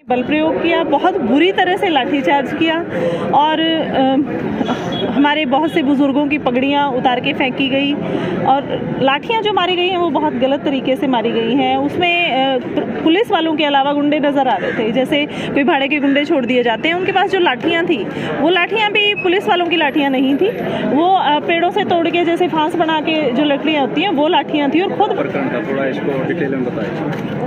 बल प्रयोग किया, बहुत बुरी तरह से लाठीचार्ज किया और हमारे बहुत से बुजुर्गों की पगड़ियाँ उतार के फेंकी गई और लाठियाँ जो मारी गई हैं वो बहुत गलत तरीके से मारी गई हैं। उसमें पुलिस वालों के अलावा गुंडे नज़र आ रहे थे, जैसे कोई भाड़े के गुंडे छोड़ दिए जाते हैं। उनके पास जो लाठियाँ थी वो लाठियाँ भी पुलिस वालों की लाठियाँ नहीं थी, वो पेड़ों से तोड़ के जैसे फांस बना के जो लकड़ियाँ होती हैं वो लाठियाँ थी। और खुद थोड़ा इसको डिटेल में बताइए।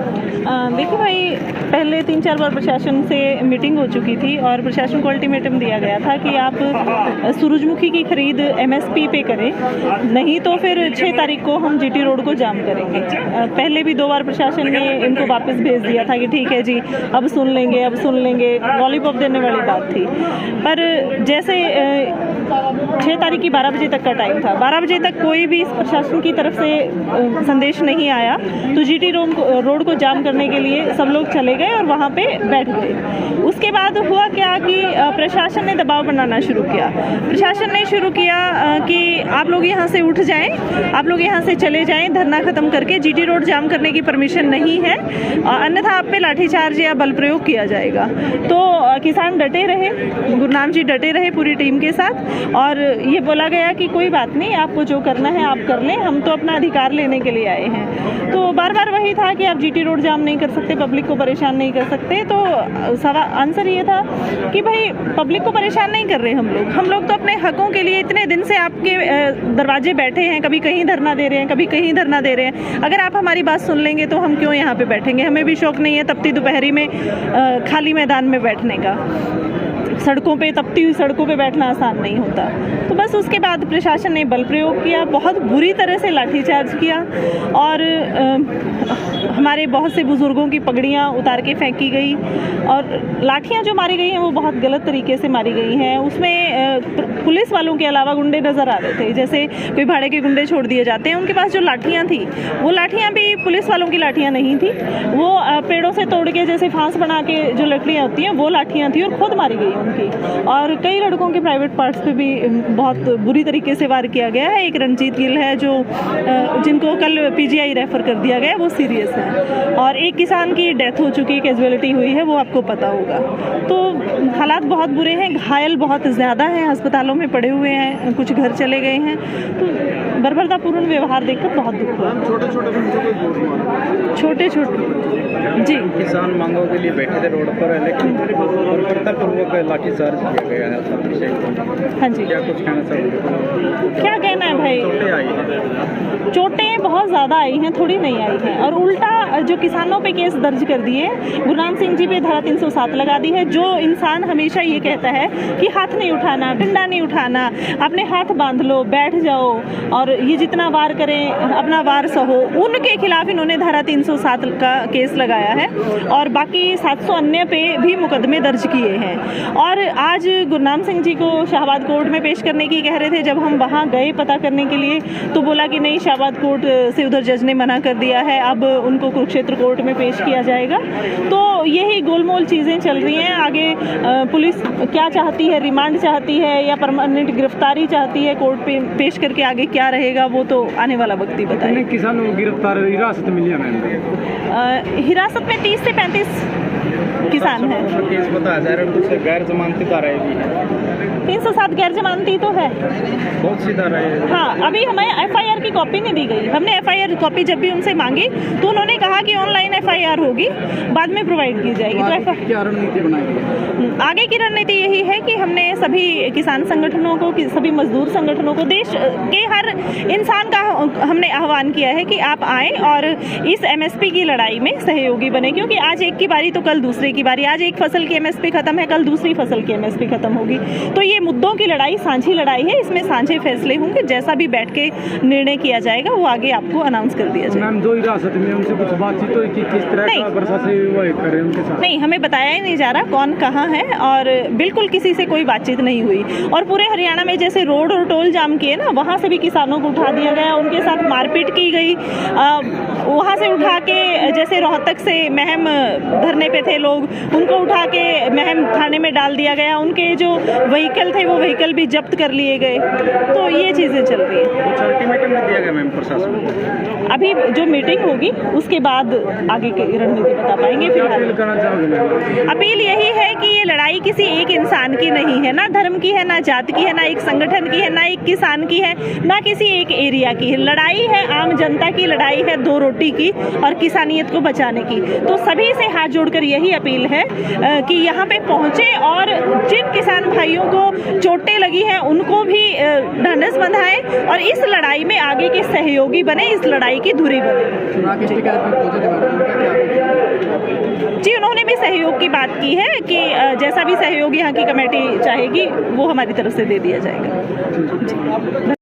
देखिए भाई, पहले 3-4 बार प्रशासन से मीटिंग हो चुकी थी और प्रशासन को अल्टीमेटम दिया गया था कि आप सूरजमुखी की खरीद MSP पे करें, नहीं तो फिर 6 तारीख को हम GT रोड को जाम करेंगे। पहले भी 2 बार प्रशासन ने इनको वापस भेज दिया था कि ठीक है जी, अब सुन लेंगे, लॉलीपॉप देने वाली बात थी। पर जैसे 6 तारीख की 12 बजे तक का टाइम था, 12 बजे तक कोई भी प्रशासन की तरफ से संदेश नहीं आया, तो GT रोड को जाम करने के लिए सब लोग चले गए और वहाँ पे बैठ गए। उसके बाद हुआ क्या कि प्रशासन ने दबाव बनाना शुरू किया। प्रशासन ने शुरू किया कि आप लोग यहाँ से उठ जाएं, आप लोग यहाँ से चले जाएं, धरना खत्म करके GT रोड जाम करने की परमिशन नहीं है, अन्यथा आप पे लाठीचार्ज या बल प्रयोग किया जाएगा। तो किसान डटे रहे, गुरनाम जी डटे रहे पूरी टीम के साथ और ये बोला गया कि कोई बात नहीं, आपको जो करना है आप कर लें, हम तो अपना अधिकार लेने के लिए आए हैं। तो बार बार वही था कि आप GT रोड जाम नहीं कर सकते, पब्लिक को परेशान नहीं कर सकते। तो आंसर ये था कि भाई पब्लिक को परेशान नहीं कर रहे हम लोग तो अपने हकों के लिए इतने दिन से आपके दरवाजे बैठे हैं, कभी कहीं धरना दे रहे हैं, कभी कहीं धरना दे रहे हैं। अगर आप हमारी बात सुन लेंगे तो हम क्यों यहाँ पे बैठेंगे? हमें भी शौक नहीं है तपती दोपहरी में खाली मैदान में बैठने का। सड़कों पे, तपती हुई सड़कों पे बैठना आसान नहीं होता। तो बस उसके बाद प्रशासन ने बल प्रयोग किया, बहुत बुरी तरह से लाठीचार्ज किया और हमारे बहुत से बुजुर्गों की पगड़ियाँ उतार के फेंकी गई और लाठियाँ जो मारी गई हैं वो बहुत गलत तरीके से मारी गई हैं। उसमें पुलिस वालों के अलावा गुंडे नज़र आ रहे थे, जैसे कोई भाड़े के गुंडे छोड़ दिए जाते हैं। उनके पास जो लाठियाँ थी वो लाठियाँ भी पुलिस वालों की लाठियाँ नहीं थी, वो पेड़ों से तोड़ के जैसे फांस बना के जो लकड़ियाँ होती हैं वो लाठियाँ थी और खुद मारी गई उनकी। और कई लड़कों के प्राइवेट पार्ट्स पे भी बहुत बुरी तरीके से वार किया गया है। एक रंजीत गिल है जो जिनको कल PGI रेफर कर दिया गया, वो सीरियस है और एक किसान की डेथ हो चुकी है, कैजुअलिटी हुई है, वो आपको पता होगा। तो हालात बहुत बुरे हैं, घायल बहुत ज़्यादा हैं, अस्पतालों में पड़े हुए हैं, कुछ घर चले गए हैं। तो बर्बरतापूर्ण व्यवहार देखकर बहुत दुख हुआ। छोटे जी किसान मांगों के लिए बैठे थे रोड पर, लेकिन बर्बरतापूर्वक लाठीचार्ज किया गया है। हाँ जी, क्या कुछ क्या कहना है भाई? चोटें आई हैं, चोटें बहुत ज़्यादा आई हैं, थोड़ी नहीं आई हैं। और उल्टा जो किसानों पे केस दर्ज कर दिए, गुरनाम सिंह जी पे धारा 307 लगा दी है। जो इंसान हमेशा ये कहता है कि हाथ नहीं उठाना, डंडा नहीं उठाना, अपने हाथ बांध लो, बैठ जाओ और ये जितना वार करें अपना वार सहो, उनके खिलाफ इन्होंने धारा 307 का केस लगाया है और बाकी 700 अन्य पे भी मुकदमे दर्ज किए हैं। और आज गुरनाम सिंह जी को शाहबाद कोर्ट में पेश करने की कह रहे थे। जब हम वहाँ गए पता करने के लिए तो बोला कि नहीं, शाहबाद कोर्ट से उधर जज ने मना कर दिया है, अब उनको कुरुक्षेत्र कोर्ट में पेश किया जाएगा। तो यही गोलमोल चीज़ें चल रही हैं। आगे पुलिस क्या चाहती है, रिमांड चाहती है या परमानेंट गिरफ्तारी चाहती है, कोर्ट पे पेश करके आगे क्या रहेगा वो तो आने वाला वक्त ही बताएगा। किसानों को गिरफ्तार हिरासत मिली है, हिरासत में 30 से 35 किसान है। केस बताया जा रहा है, गैर जमानती धाराएं भी है, 307 गैर जमानती तो है, बहुत सी धाराएं। हाँ, अभी हमें FIR की कॉपी नहीं दी गई। हमने FIR कॉपी जब भी उनसे मांगी तो उन्होंने कहा कि ऑनलाइन FIR होगी, बाद में प्रोवाइड की जाएगी। तो क्या रणनीति बनाई? आगे की रणनीति यही है कि हमने सभी किसान संगठनों को, सभी मजदूर संगठनों को, देश के हर इंसान का हमने आह्वान किया है कि आप आएँ और इस MSP की लड़ाई में सहयोगी बने, क्योंकि आज एक की बारी तो कल दूसरे की बारी। आज एक फसल की MSP खत्म है, कल दूसरी फसल की MSP खत्म होगी। तो ये मुद्दों की लड़ाई साझी लड़ाई है, इसमें साझे फैसले होंगे। जैसा भी बैठ के निर्णय किया जाएगा वो आगे आपको अनाउंस कर दिया जाएगा। मैम, जो हिरासत में उनसे कुछ बातचीत तो कि किस तरह का वर्षा से वो करें उनके साथ? नहीं, हमें बताया ही नहीं जा रहा कौन कहाँ है और बिल्कुल किसी से कोई बातचीत नहीं हुई। और पूरे हरियाणा में जैसे रोड और टोल जाम किए ना, वहाँ से भी किसानों को उठा दिया गया, उनके साथ मारपीट की गई। वहाँ से उठा के जैसे रोहतक से महम धरने पे थे लोग, उनको उठा के महम थाने में डाल दिया गया, उनके जो व्हीकल थे वो व्हीकल भी जब्त कर लिए गए। तो ये चीज़ें चल रही हैं। कुछ अल्टीमेटम भी दिया गया मैम प्रशासन को? अभी जो मीटिंग होगी उसके बाद आगे की रणनीति बता पाएंगे। क्या अपील करना चाहोगे मैम? अपील यही है कि ये लड़ाई किसी एक इंसान की नहीं है, ना धर्म की है, ना जात की है, ना एक संगठन की है, ना एक किसान की है, ना किसी एक एरिया की है। लड़ाई है आम जनता की, लड़ाई है दो रोटी की और किसानियत को बचाने की। तो सभी से हाथ जोड़कर यही अपील है कि यहाँ पे पहुँचे और जिन किसान भाइयों को चोटें लगी हैं उनको भी ढांढस बंधाएं और इस लड़ाई में आगे के सहयोगी बने, इस लड़ाई की धुरी बने। जी, उन्होंने भी सहयोग की बात की है कि जैसा भी सहयोग यहाँ की कमेटी चाहेगी वो हमारी तरफ से दे दिया जाएगा। जी।